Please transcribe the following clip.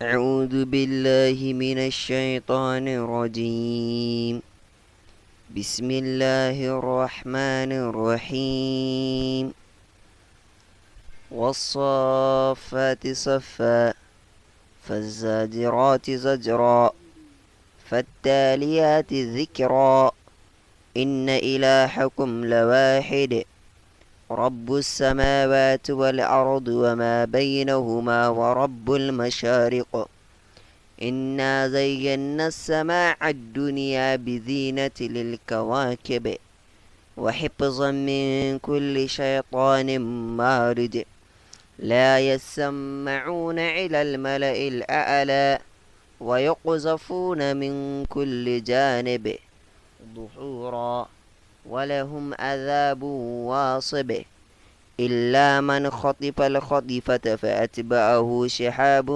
أعوذ بالله من الشيطان الرجيم. بسم الله الرحمن الرحيم. والصافات صفا فالزاجرات زجرا فالتاليات ذكرا إن إلهكم لواحد رب السماوات والأرض وما بينهما ورب المشارق إنا زينا السماء الدنيا بزينة للكواكب وحفظا من كل شيطان مارد لا يسمعون إلى الملأ الأعلى ويقذفون من كل جانب دحورا ولهم عذاب واصب إلا من خطف الخطفة فأتبعه شهاب